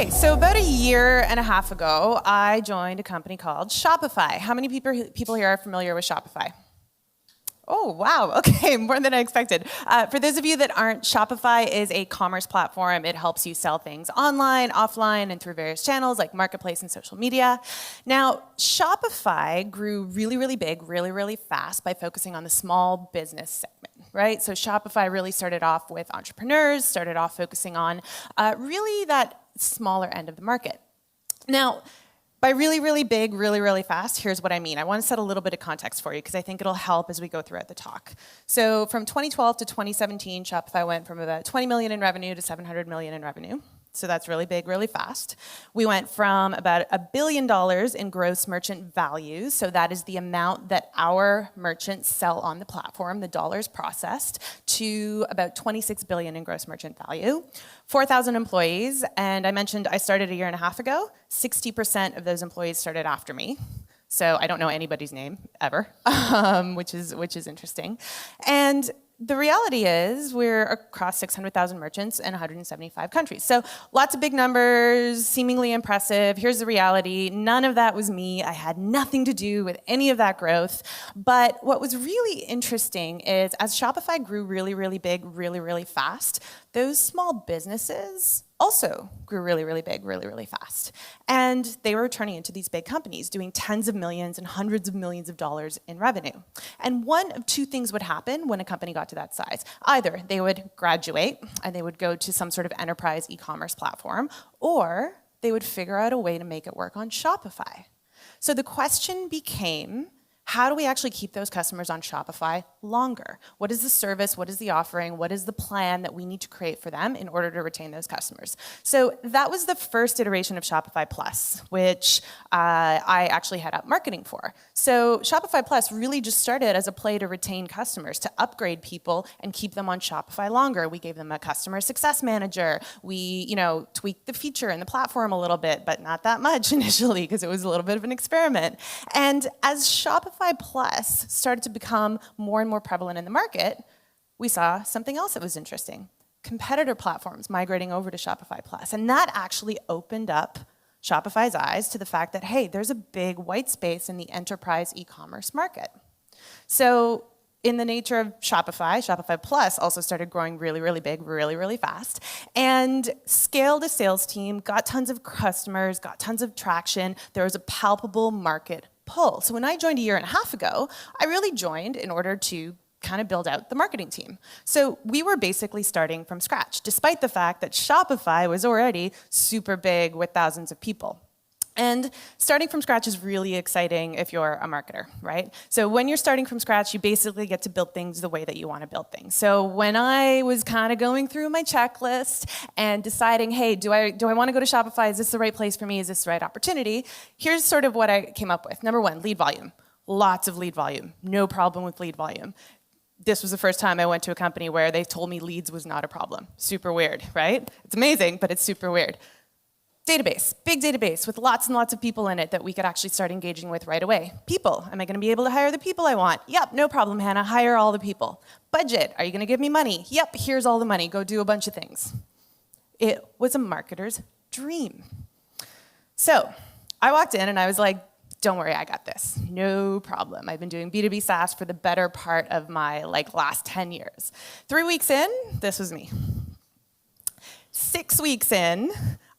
Okay, so about a year and a half ago, I joined a company called Shopify. How many people here are familiar with Shopify? Oh, wow. Okay, more than I expected. For those of you that aren't, Shopify is a commerce platform. It helps you sell things online, offline, and through various channels like marketplace and social media. Now, Shopify grew really, really big, really, really fast by focusing on the small business segment, right? So Shopify really started off with entrepreneurs, started off focusing on really that smaller end of the market. Now, by really, really big, really, really fast, here's what I mean. I want to set a little bit of context for you because I think it'll help as we go throughout the talk. So from 2012 to 2017, Shopify went from about 20 million in revenue to 700 million in revenue. So that's really big, really fast. We went from about $1 billion in gross merchant value. So that is the amount that our merchants sell on the platform, the dollars processed, to about 26 billion in gross merchant value. 4,000 employees. And I mentioned I started a year and a half ago. 60% of those employees started after me. So I don't know anybody's name ever, which is interesting. And the reality is we're across 600,000 merchants in 175 countries. So lots of big numbers, seemingly impressive. Here's the reality. None of that was me. I had nothing to do with any of that growth. But what was really interesting is as Shopify grew really, really big, really, really fast, those small businesses also grew really, really big, really, really fast. And they were turning into these big companies, doing tens of millions and hundreds of millions of dollars in revenue. And one of two things would happen when a company got to that size. Either they would graduate and they would go to some sort of enterprise e-commerce platform, or they would figure out a way to make it work on Shopify. So the question became, how do we actually keep those customers on Shopify longer? What is the service? What is the offering? What is the plan that we need to create for them in order to retain those customers? So that was the first iteration of Shopify Plus, which I actually had up marketing for. So Shopify Plus really just started as a play to retain customers, to upgrade people and keep them on Shopify longer. We gave them a customer success manager. We, tweaked the feature and the platform a little bit, but not that much initially because it was a little bit of an experiment. And as Shopify Plus started to become more and more prevalent in the market, we saw something else that was interesting. Competitor platforms migrating over to Shopify Plus. And that actually opened up Shopify's eyes to the fact that, hey, there's a big white space in the enterprise e-commerce market. So in the nature of Shopify, Shopify Plus also started growing really, really big, really, really fast, and scaled a sales team, got tons of customers, got tons of traction. There was a palpable market pull. So when I joined a year and a half ago, I really joined in order to kind of build out the marketing team. So we were basically starting from scratch, despite the fact that Shopify was already super big with thousands of people. And starting from scratch is really exciting if you're a marketer, right? So when you're starting from scratch, you basically get to build things the way that you want to build things. So when I was kind of going through my checklist and deciding, hey, do I want to go to Shopify? Is this the right place for me? Is this the right opportunity? Here's sort of what I came up with. Number one, lead volume. Lots of lead volume. No problem with lead volume. This was the first time I went to a company where they told me leads was not a problem. Super weird, right? It's amazing, but it's super weird. Database, big database with lots and lots of people in it that we could actually start engaging with right away. People, am I going to be able to hire the people I want? Yep, no problem, Hannah, hire all the people. Budget, are you going to give me money? Yep, here's all the money, go do a bunch of things. It was a marketer's dream. So I walked in and I was like, don't worry, I got this, no problem. I've been doing B2B SaaS for the better part of my last 10 years. 3 weeks in, this was me. 6 weeks in,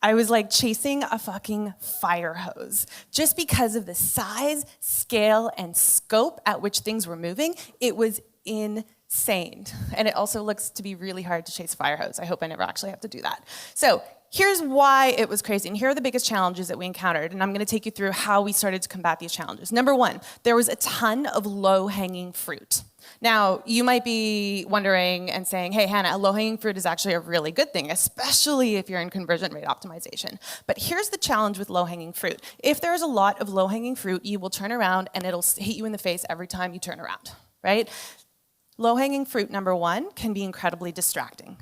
I was chasing a fucking fire hose. Just because of the size, scale, and scope at which things were moving, it was insane. And it also looks to be really hard to chase a fire hose. I hope I never actually have to do that. So here's why it was crazy. And here are the biggest challenges that we encountered. And I'm going to take you through how we started to combat these challenges. Number one, there was a ton of low-hanging fruit. Now, you might be wondering and saying, hey, Hannah, low-hanging fruit is actually a really good thing, especially if you're in conversion rate optimization. But here's the challenge with low-hanging fruit. If there's a lot of low-hanging fruit, you will turn around and it'll hit you in the face every time you turn around, right? Low-hanging fruit, number one, can be incredibly distracting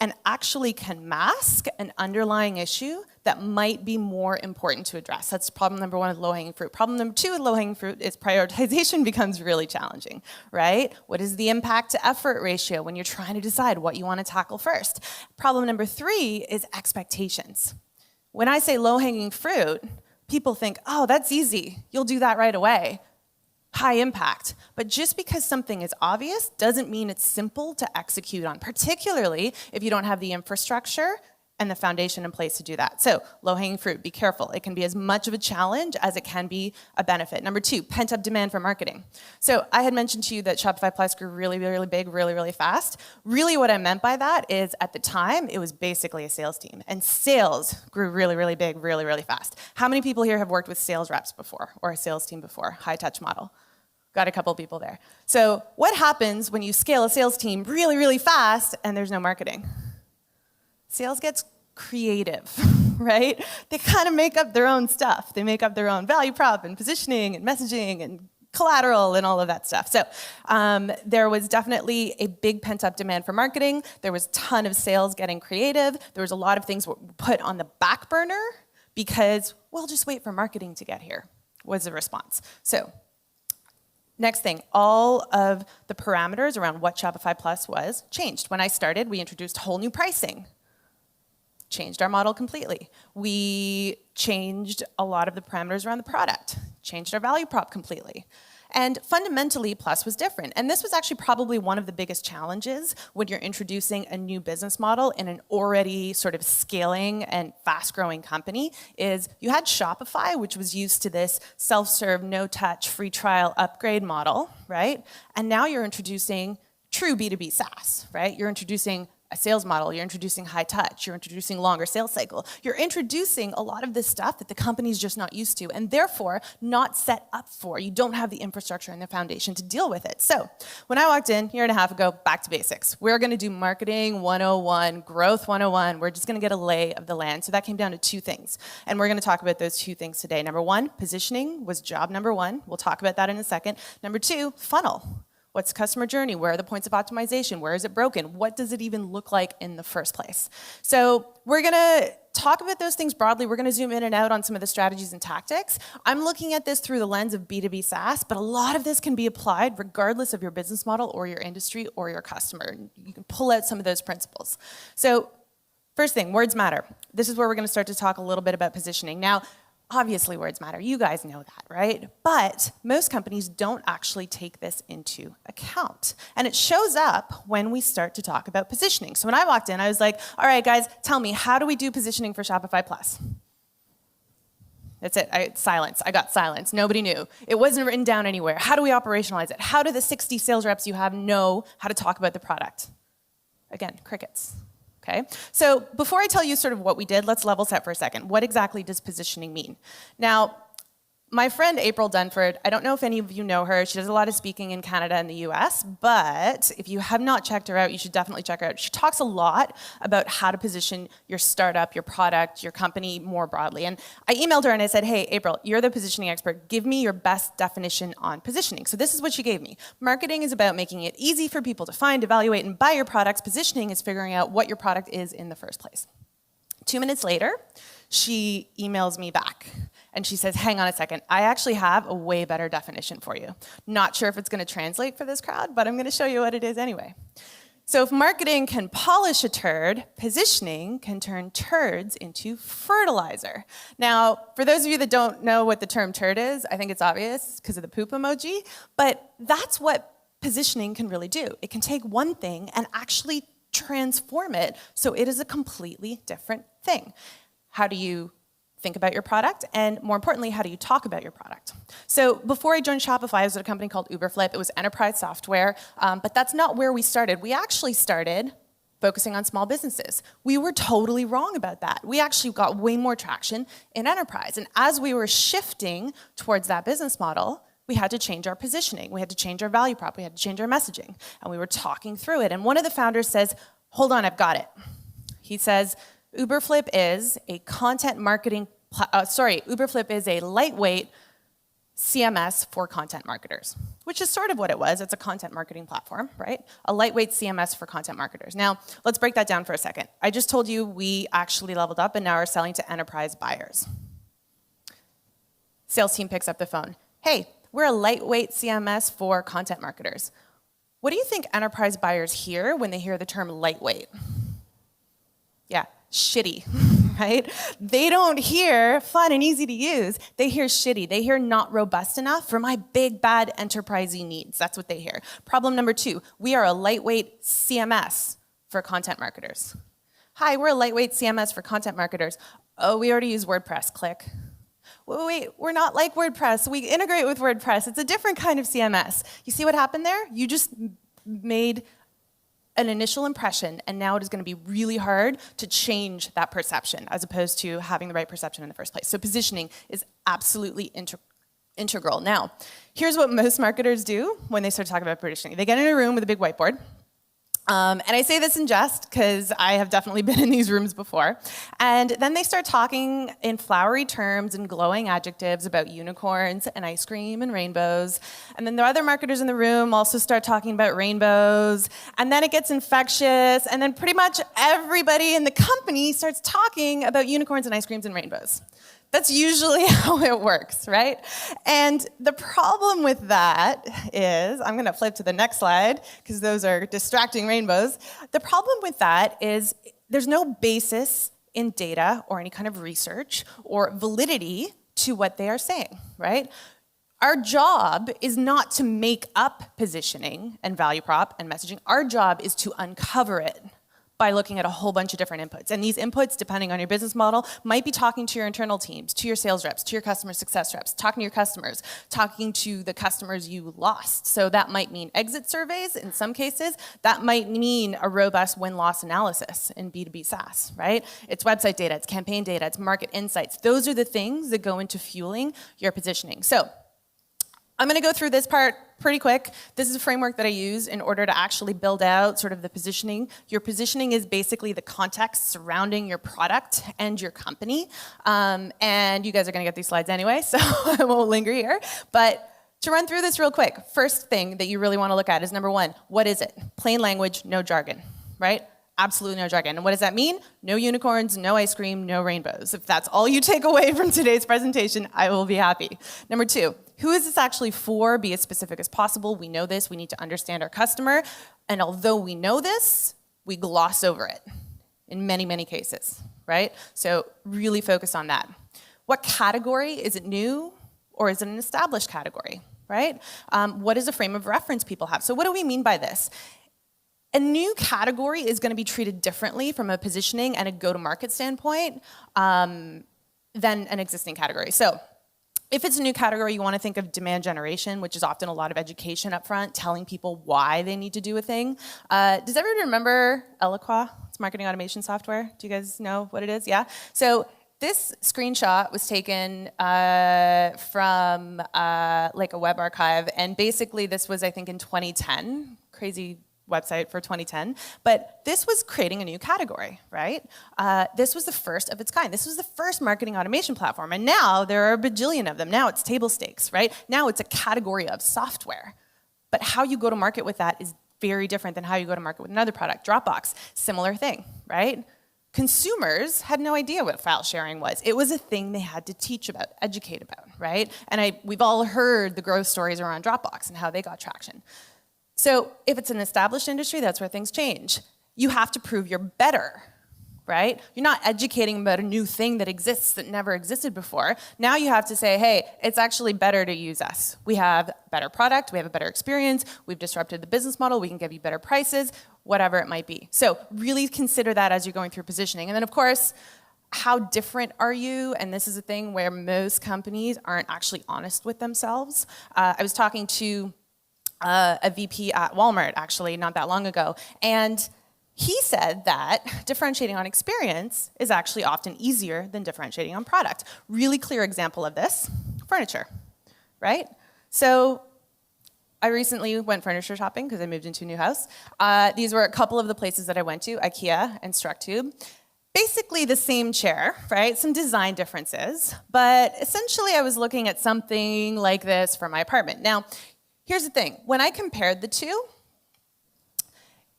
and actually can mask an underlying issue that might be more important to address. That's problem number one with low-hanging fruit. Problem number two with low-hanging fruit is prioritization becomes really challenging, right? What is the impact to effort ratio when you're trying to decide what you want to tackle first? Problem number three is expectations. When I say low-hanging fruit, people think, oh, that's easy. You'll do that right away. High impact. But just because something is obvious doesn't mean it's simple to execute on, particularly if you don't have the infrastructure and the foundation in place to do that. So low-hanging fruit, be careful. It can be as much of a challenge as it can be a benefit. Number 2, pent-up demand for marketing. So I had mentioned to you that Shopify Plus grew really, really big, really, really fast. Really what I meant by that is at the time, it was basically a sales team. And sales grew really, really big, really, really fast. How many people here have worked with sales reps before or a sales team before? High-touch model. Got a couple people there. So what happens when you scale a sales team really, really fast and there's no marketing? Sales gets creative, right? They kind of make up their own stuff. They make up their own value prop and positioning and messaging and collateral and all of that stuff. So there was definitely a big pent-up demand for marketing. There was a ton of sales getting creative. There was a lot of things put on the back burner because, well, just wait for marketing to get here, was the response. So next thing, all of the parameters around what Shopify Plus was changed. When I started, we introduced whole new pricing. Changed our model completely. We changed a lot of the parameters around the product, changed our value prop completely. And fundamentally, Plus was different. And this was actually probably one of the biggest challenges when you're introducing a new business model in an already sort of scaling and fast-growing company, is you had Shopify, which was used to this self-serve, no-touch, free trial upgrade model, right? And now you're introducing true B2B SaaS, right? You're introducing a sales model, you're introducing high touch, you're introducing longer sales cycle. You're introducing a lot of this stuff that the company's just not used to and therefore not set up for. You don't have the infrastructure and the foundation to deal with it. So when I walked in a year and a half ago, back to basics. We're gonna do marketing 101, growth 101. We're just gonna get a lay of the land. So that came down to 2 things. And we're gonna talk about those 2 things today. Number 1, positioning was job number 1. We'll talk about that in a second. Number 2, funnel. What's the customer journey? Where are the points of optimization? Where is it broken? What does it even look like in the first place? So we're gonna talk about those things broadly. We're gonna zoom in and out on some of the strategies and tactics. I'm looking at this through the lens of B2B SaaS, but a lot of this can be applied regardless of your business model or your industry or your customer. You can pull out some of those principles. So first thing, words matter. This is where we're gonna start to talk a little bit about positioning. Now, obviously words matter, you guys know that, right? But most companies don't actually take this into account. And it shows up when we start to talk about positioning. So when I walked in, I was like, all right guys, tell me, how do we do positioning for Shopify Plus? That's it, silence, I got silence, nobody knew. It wasn't written down anywhere. How do we operationalize it? How do the 60 sales reps you have know how to talk about the product? Again, crickets. Okay, so before I tell you sort of what we did, let's level set for a second. What exactly does positioning mean? Now, my friend April Dunford, I don't know if any of you know her. She does a lot of speaking in Canada and the US, but if you have not checked her out, you should definitely check her out. She talks a lot about how to position your startup, your product, your company more broadly. And I emailed her and I said, hey, April, you're the positioning expert. Give me your best definition on positioning. So this is what she gave me. Marketing is about making it easy for people to find, evaluate, and buy your products. Positioning is figuring out what your product is in the first place. 2 minutes later, she emails me back. And she says, hang on a second, I actually have a way better definition for you. Not sure if it's gonna translate for this crowd, but I'm gonna show you what it is anyway. So if marketing can polish a turd, positioning can turn turds into fertilizer. Now, for those of you that don't know what the term turd is, I think it's obvious because of the poop emoji, but that's what positioning can really do. It can take one thing and actually transform it so it is a completely different thing. How do you think about your product, and more importantly, how do you talk about your product? So before I joined Shopify, I was at a company called Uberflip. It was enterprise software, but that's not where we started. We actually started focusing on small businesses. We were totally wrong about that. We actually got way more traction in enterprise, and as we were shifting towards that business model, we had to change our positioning. We had to change our value prop. We had to change our messaging, and we were talking through it, and one of the founders says, hold on, I've got it. He says, Uberflip is a content marketing, Uberflip is a lightweight CMS for content marketers, which is sort of what it was. It's a content marketing platform, right? A lightweight CMS for content marketers. Now, let's break that down for a second. I just told you we actually leveled up and now are selling to enterprise buyers. Sales team picks up the phone. Hey, we're a lightweight CMS for content marketers. What do you think enterprise buyers hear when they hear the term lightweight? Yeah. Shitty, right? They don't hear fun and easy to use. They hear shitty. They hear not robust enough for my big, bad enterprisey needs. That's what they hear. Problem number 2, we are a lightweight CMS for content marketers. Hi, we're a lightweight CMS for content marketers. Oh, we already use WordPress, click. Wait, we're not like WordPress. We integrate with WordPress. It's a different kind of CMS. You see what happened there? You just made an initial impression, and now it is going to be really hard to change that perception as opposed to having the right perception in the first place. So positioning is absolutely integral. Now, here's what most marketers do when they start talking about positioning. They get in a room with a big whiteboard. And I say this in jest because I have definitely been in these rooms before. And then they start talking in flowery terms and glowing adjectives about unicorns and ice cream and rainbows. And then the other marketers in the room also start talking about rainbows. And then it gets infectious. And then pretty much everybody in the company starts talking about unicorns and ice creams and rainbows. That's usually how it works, right? And the problem with that is, I'm gonna flip to the next slide, because those are distracting rainbows. The problem with that is there's no basis in data or any kind of research or validity to what they are saying, right? Our job is not to make up positioning and value prop and messaging. Our job is to uncover it by looking at a whole bunch of different inputs. And these inputs, depending on your business model, might be talking to your internal teams, to your sales reps, to your customer success reps, talking to your customers, talking to the customers you lost. So that might mean exit surveys in some cases. That might mean a robust win-loss analysis in B2B SaaS, right? It's website data, it's campaign data, it's market insights. Those are the things that go into fueling your positioning. So I'm gonna go through this part pretty quick. This is a framework that I use in order to actually build out sort of the positioning. Your positioning is basically the context surrounding your product and your company. And you guys are gonna get these slides anyway, so I won't linger here. But to run through this real quick, first thing that you really wanna look at is number 1, what is it? Plain language, no jargon, right? Absolutely no jargon. And what does that mean? No unicorns, no ice cream, no rainbows. If that's all you take away from today's presentation, I will be happy. Number 2, who is this actually for? Be as specific as possible. We know this. We need to understand our customer. And although we know this, we gloss over it in many, many cases, right? So really focus on that. What category? Is it new or is it an established category, right? What is a frame of reference people have? So what do we mean by this? A new category is going to be treated differently from a positioning and a go-to-market standpoint than an existing category. So if it's a new category, you want to think of demand generation, which is often a lot of education up front, telling people why they need to do a thing. Does everyone remember Eloqua? It's marketing automation software. Do you guys know what it is? Yeah? So this screenshot was taken from like a web archive, and basically this was, I think, in 2010. Crazy website for 2010, but this was creating a new category, right? This was the first of its kind. This was the first marketing automation platform, and now there are a bajillion of them. Now it's table stakes, right? Now it's a category of software. But how you go to market with that is very different than how you go to market with another product. Dropbox, similar thing, right? Consumers had no idea what file sharing was. It was a thing they had to teach about, educate about, right? And we've all heard the growth stories around Dropbox and how they got traction. So if it's an established industry, that's where things change. You have to prove you're better, right? You're not educating about a new thing that exists that never existed before. Now you have to say, hey, it's actually better to use us. We have better product, we have a better experience, we've disrupted the business model, we can give you better prices, whatever it might be. So really consider that as you're going through positioning. And then of course, how different are you? And this is a thing where most companies aren't actually honest with themselves. I was talking to a VP at Walmart, actually, not that long ago. And he said that differentiating on experience is actually often easier than differentiating on product. Really clear example of this, furniture, right? So I recently went furniture shopping because I moved into a new house. These were a couple of the places that I went to, IKEA and Structube. Basically the same chair, right? Some design differences, but essentially I was looking at something like this for my apartment. Now, here's the thing, when I compared the two,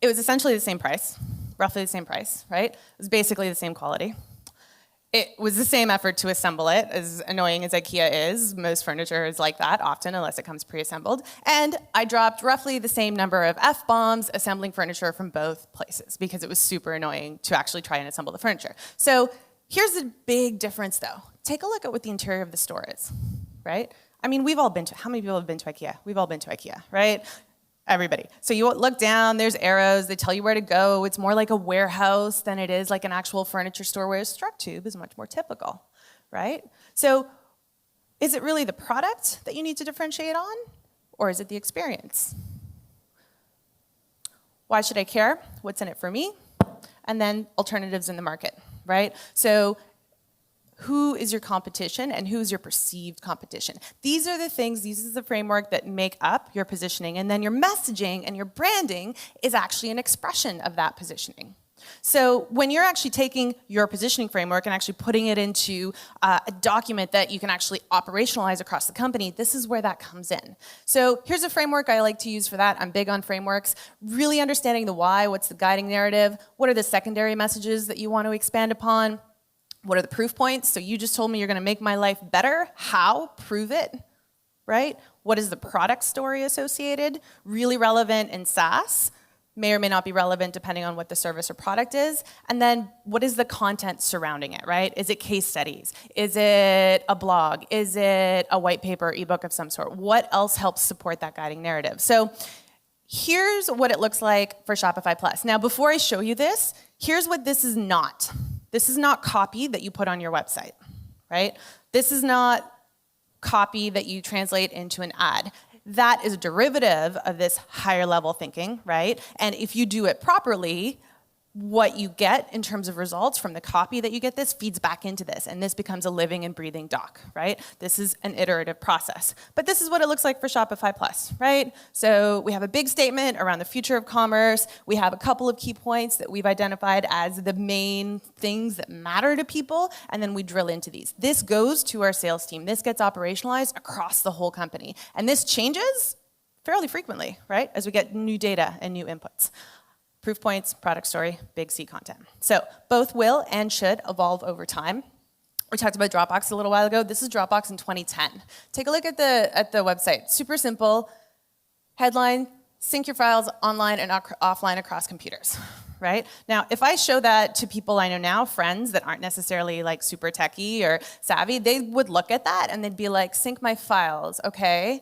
it was essentially the same price, roughly the same price, right? It was basically the same quality. It was the same effort to assemble it, as annoying as IKEA is. Most furniture is like that often, unless it comes pre-assembled. And I dropped roughly the same number of F-bombs assembling furniture from both places because it was super annoying to actually try and assemble the furniture. So Here's the big difference though. Take a look at what the interior of the store is, right? I mean, we've all been to, how many people have been to IKEA? We've all been to IKEA, right? Everybody. So you look down, there's arrows, they tell you where to go. It's more like a warehouse than it is like an actual furniture store, where a StructTube is much more typical, right? So is it really the product that you need to differentiate on, or is it the experience? Why should I care? What's in it for me? And then alternatives in the market, right? So who is your competition and who's your perceived competition? These are the things, this is the framework that make up your positioning, and then your messaging and your branding is actually an expression of that positioning. So when you're actually taking your positioning framework and actually putting it into a document that you can actually operationalize across the company, this is where that comes in. So here's a framework I like to use for that. I'm big on frameworks. Really understanding the why, what's the guiding narrative, what are the secondary messages that you want to expand upon, what are the proof points? So you just told me you're going to make my life better. How? Prove it, right? What is the product story associated? Really relevant in SaaS. May or may not be relevant depending on what the service or product is. And then what is the content surrounding it, right? Is it case studies? Is it a blog? Is it a white paper, ebook of some sort? What else helps support that guiding narrative? So here's what it looks like for Shopify Plus. Now, before I show you this, here's what this is not. This is not copy that you put on your website, right? This is not copy that you translate into an ad. That is a derivative of this higher level thinking, right? And if you do it properly, what you get in terms of results from the copy that you get this feeds back into this, and this becomes a living and breathing doc, right? This is an iterative process. But this is what it looks like for Shopify Plus, right? So we have a big statement around the future of commerce. We have a couple of key points that we've identified as the main things that matter to people, and then we drill into these. This goes to our sales team. This gets operationalized across the whole company. And this changes fairly frequently, right? As we get new data and new inputs. Proof points, product story, big C content. So both will and should evolve over time. We talked about Dropbox a little while ago. This is Dropbox in 2010. Take a look at the website. Super simple. Headline, sync your files online and offline across computers, right? Now, if I show that to people I know now, friends that aren't necessarily like super techie or savvy, they would look at that and they'd be like, sync my files, okay.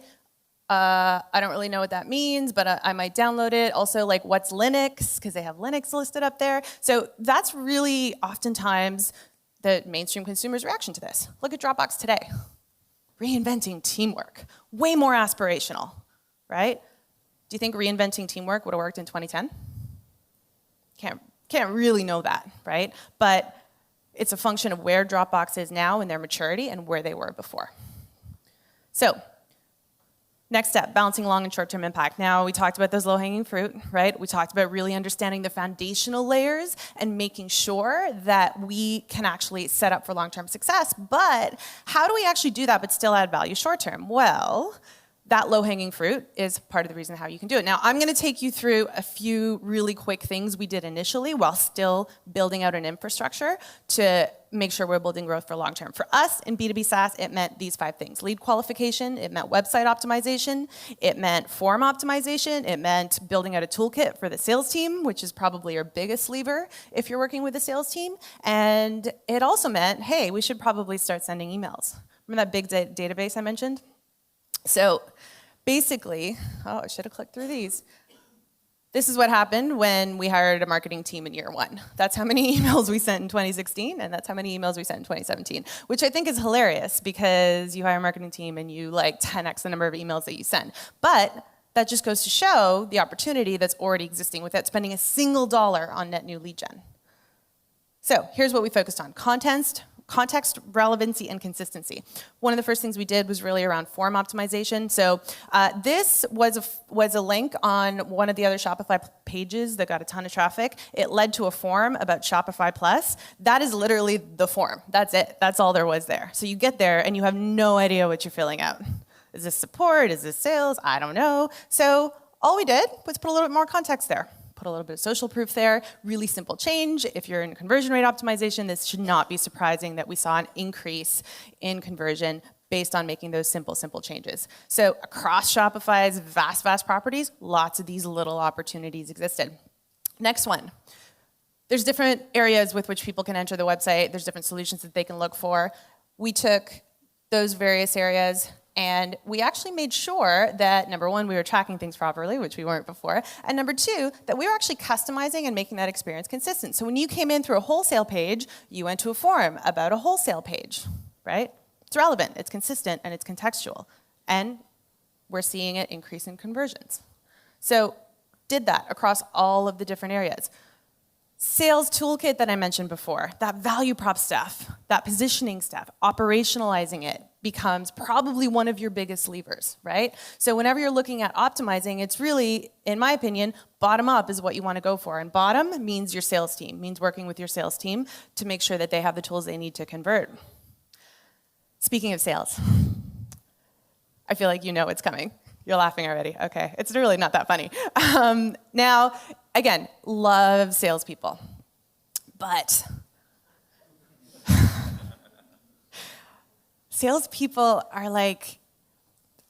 I don't really know what that means, but I might download it. Also, like, what's Linux? Because they have Linux listed up there. So that's really oftentimes the mainstream consumer's reaction to this. Look at Dropbox today. Reinventing teamwork. Way more aspirational, right? Do you think reinventing teamwork would have worked in 2010? Can't really know that, right? But it's a function of where Dropbox is now in their maturity and where they were before. So, next step, balancing long and short-term impact. Now, we talked about those low-hanging fruit, right? We talked about really understanding the foundational layers and making sure that we can actually set up for long-term success. But how do we actually do that but still add value short-term? Well, that low-hanging fruit is part of the reason how you can do it. Now, I'm going to take you through a few really quick things we did initially while still building out an infrastructure to make sure we're building growth for long-term. For us, in B2B SaaS, it meant these 5 things. Lead qualification, it meant website optimization, it meant form optimization, it meant building out a toolkit for the sales team, which is probably your biggest lever if you're working with a sales team. And it also meant, hey, we should probably start sending emails. Remember that big database I mentioned? So basically, I should have clicked through these. This is what happened when we hired a marketing team in year 1. That's how many emails we sent in 2016, and that's how many emails we sent in 2017, which I think is hilarious because you hire a marketing team and you like 10x the number of emails that you send. But that just goes to show the opportunity that's already existing without spending a single dollar on net new lead gen. So here's what we focused on: context, relevancy, and consistency. One of the first things we did was really around form optimization. So this was a link on one of the other Shopify pages that got a ton of traffic. It led to a form about Shopify Plus. That is literally the form. That's it. That's all there was there. So you get there and you have no idea what you're filling out. Is this support? Is this sales? I don't know. So all we did was put a little bit more context there. Put a little bit of social proof there. Really simple change. If you're in conversion rate optimization, this should not be surprising that we saw an increase in conversion based on making those simple changes. So across Shopify's vast properties, lots of these little opportunities existed. Next one, There's different areas with which people can enter the website. There's different solutions that they can look for. We took those various areas and we actually made sure that, number one, we were tracking things properly, which we weren't before, and number two, that we were actually customizing and making that experience consistent. So when you came in through a wholesale page, you went to a forum about a wholesale page, right? It's relevant, it's consistent, and it's contextual. And we're seeing it increase in conversions. So did that across all of the different areas. Sales toolkit that I mentioned before, that value prop stuff, that positioning stuff, operationalizing it becomes probably one of your biggest levers, right? So whenever you're looking at optimizing, it's really, in my opinion, bottom up is what you want to go for. And bottom means your sales team, means working with your sales team to make sure that they have the tools they need to convert. Speaking of sales, I feel like you know what's coming. You're laughing already. Okay, it's really not that funny. Now, again, love salespeople, but salespeople are like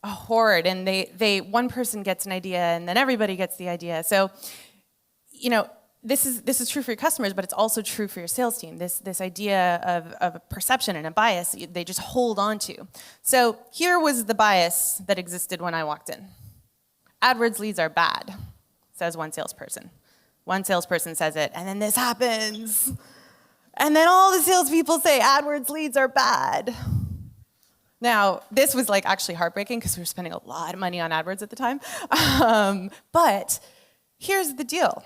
a horde, and they one person gets an idea, and then everybody gets the idea. So, you know, this is true for your customers, but it's also true for your sales team. This idea of a perception and a bias, they just hold on to. So here was the bias that existed when I walked in. AdWords leads are bad, says one salesperson. One salesperson says it, and then this happens. And then all the salespeople say AdWords leads are bad. Now, this was like actually heartbreaking because we were spending a lot of money on AdWords at the time. But here's the deal.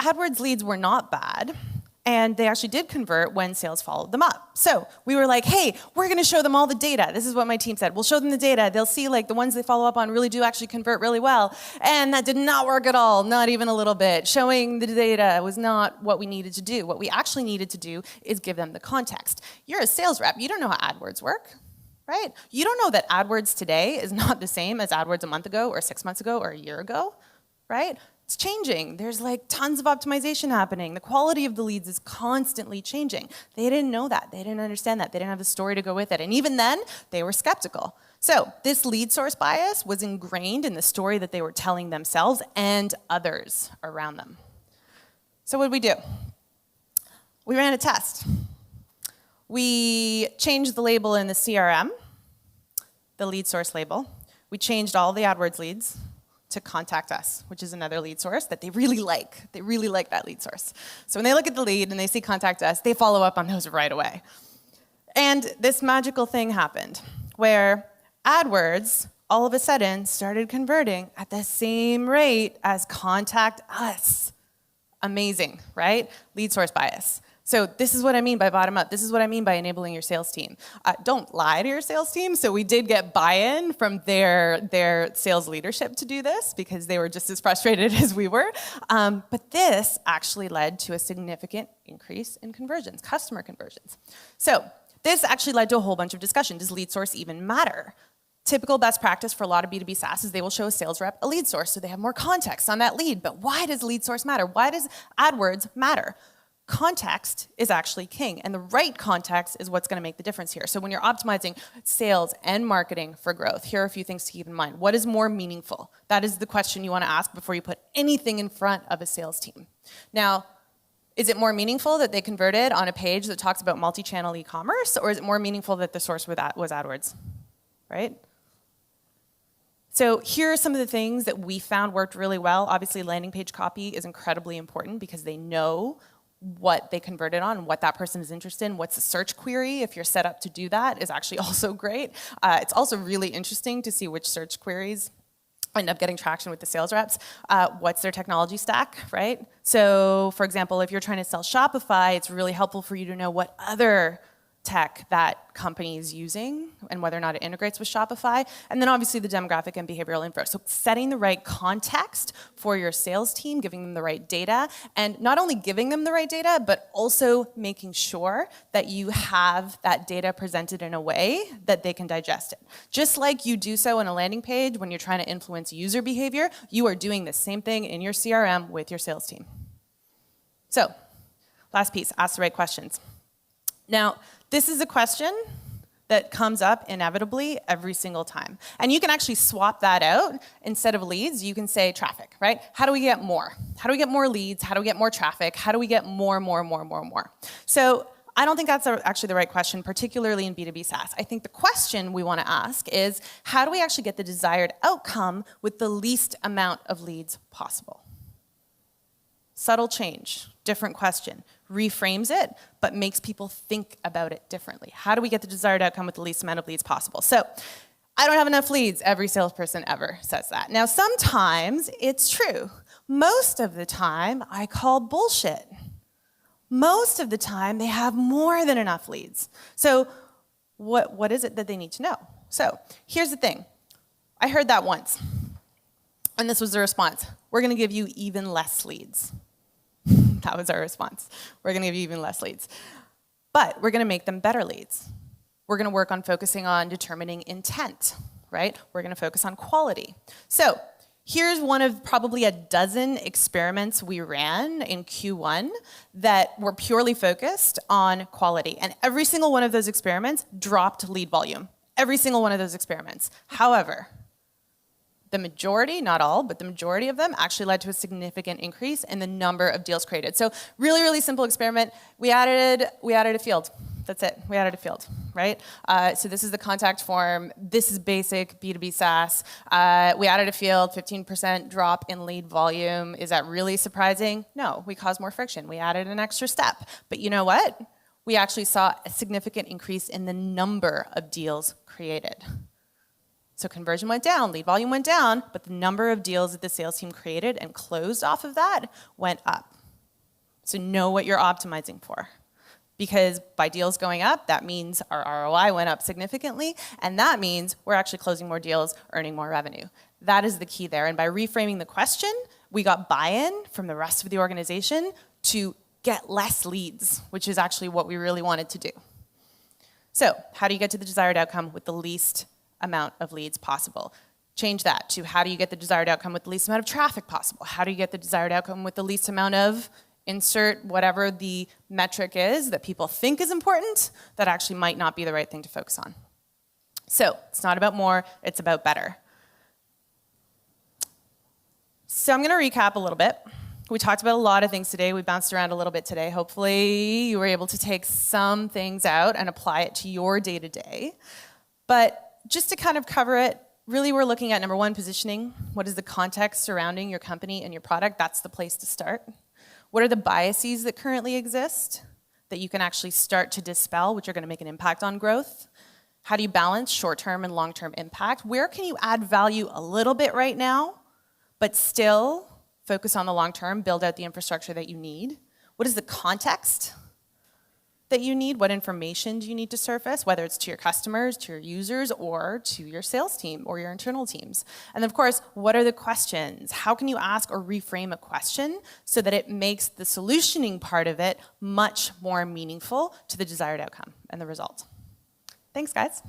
AdWords leads were not bad, and they actually did convert when sales followed them up. So we were like, hey, we're going to show them all the data. This is what my team said. We'll show them the data. They'll see like the ones they follow up on really do actually convert really well. And that did not work at all, not even a little bit. Showing the data was not what we needed to do. What we actually needed to do is give them the context. You're a sales rep. You don't know how AdWords work, right? You don't know that AdWords today is not the same as AdWords a month ago or 6 months ago or a year ago, right? It's changing. There's like tons of optimization happening. The quality of the leads is constantly changing. They didn't know that. They didn't understand that. They didn't have the story to go with it. And even then, they were skeptical. So this lead source bias was ingrained in the story that they were telling themselves and others around them. So what did we do? We ran a test. We changed the label in the CRM, the lead source label. We changed all the AdWords leads to contact us, which is another lead source that they really like. They really like that lead source. So when they look at the lead and they see contact us, they follow up on those right away. And this magical thing happened where AdWords all of a sudden started converting at the same rate as contact us. Amazing, right? Lead source bias. So this is what I mean by bottom up. This is what I mean by enabling your sales team. Don't lie to your sales team. So we did get buy-in from their sales leadership to do this because they were just as frustrated as we were. But this actually led to a significant increase in conversions, customer conversions. So this actually led to a whole bunch of discussion. Does lead source even matter? Typical best practice for a lot of B2B SaaS is they will show a sales rep a lead source so they have more context on that lead. But why does lead source matter? Why does AdWords matter? Context is actually king, and the right context is what's going to make the difference here. So when you're optimizing sales and marketing for growth, here are a few things to keep in mind. What is more meaningful? That is the question you want to ask before you put anything in front of a sales team. Now, is it more meaningful that they converted on a page that talks about multi-channel e-commerce, or is it more meaningful that the source was AdWords, right? So here are some of the things that we found worked really well. Obviously, landing page copy is incredibly important because they know what they converted on and what that person is interested in. What's the search query? If you're set up to do that, is actually also great. It's also really interesting to see which search queries end up getting traction with the sales reps. What's their technology stack, right? So for example, if you're trying to sell Shopify, it's really helpful for you to know what other tech that company is using and whether or not it integrates with Shopify. And then obviously the demographic and behavioral info. So setting the right context for your sales team, giving them the right data, and not only giving them the right data, but also making sure that you have that data presented in a way that they can digest it. Just like you do so on a landing page when you're trying to influence user behavior, you are doing the same thing in your CRM with your sales team. So, last piece, ask the right questions. Now, this is a question that comes up inevitably every single time. And you can actually swap that out. Instead of leads, you can say traffic, right? How do we get more? How do we get more leads? How do we get more traffic? How do we get more? So I don't think that's actually the right question, particularly in B2B SaaS. I think the question we want to ask is, how do we actually get the desired outcome with the least amount of leads possible? Subtle change, different question. Reframes it, but makes people think about it differently. How do we get the desired outcome with the least amount of leads possible? So, I don't have enough leads. Every salesperson ever says that. Now, sometimes it's true. Most of the time, I call bullshit. Most of the time, they have more than enough leads. So, what is it that they need to know? So, here's the thing. I heard that once, and this was the response. We're going to give you even less leads. That was our response. We're going to give you even less leads. But we're going to make them better leads. We're going to work on focusing on determining intent, right? We're going to focus on quality. So here's one of probably a dozen experiments we ran in Q1 that were purely focused on quality. And every single one of those experiments dropped lead volume. Every single one of those experiments. However, the majority, not all, but the majority of them actually led to a significant increase in the number of deals created. So really, really simple experiment. We added a field. That's it. We added a field, right? So this is the contact form. This is basic B2B SaaS. We added a field, 15% drop in lead volume. Is that really surprising? No, we caused more friction. We added an extra step. But you know what? We actually saw a significant increase in the number of deals created. So conversion went down, lead volume went down, but the number of deals that the sales team created and closed off of that went up. So know what you're optimizing for. Because by deals going up, that means our ROI went up significantly, and that means we're actually closing more deals, earning more revenue. That is the key there. And by reframing the question, we got buy-in from the rest of the organization to get less leads, which is actually what we really wanted to do. So how do you get to the desired outcome with the least amount of leads possible? Change that to how do you get the desired outcome with the least amount of traffic possible? How do you get the desired outcome with the least amount of insert whatever the metric is that people think is important that actually might not be the right thing to focus on? So it's not about more, it's about better. So I'm going to recap a little bit. We talked about a lot of things today. We bounced around a little bit today. Hopefully you were able to take some things out and apply it to your day-to-day. But just to kind of cover it, really we're looking at number one, positioning. What is the context surrounding your company and your product? That's the place to start. What are the biases that currently exist that you can actually start to dispel, which are going to make an impact on growth? How do you balance short-term and long-term impact? Where can you add value a little bit right now, but still focus on the long-term, build out the infrastructure that you need? What is the context that you need? What information do you need to surface, whether it's to your customers, to your users, or to your sales team or your internal teams? And of course, what are the questions? How can you ask or reframe a question so that it makes the solutioning part of it much more meaningful to the desired outcome and the result? Thanks, guys.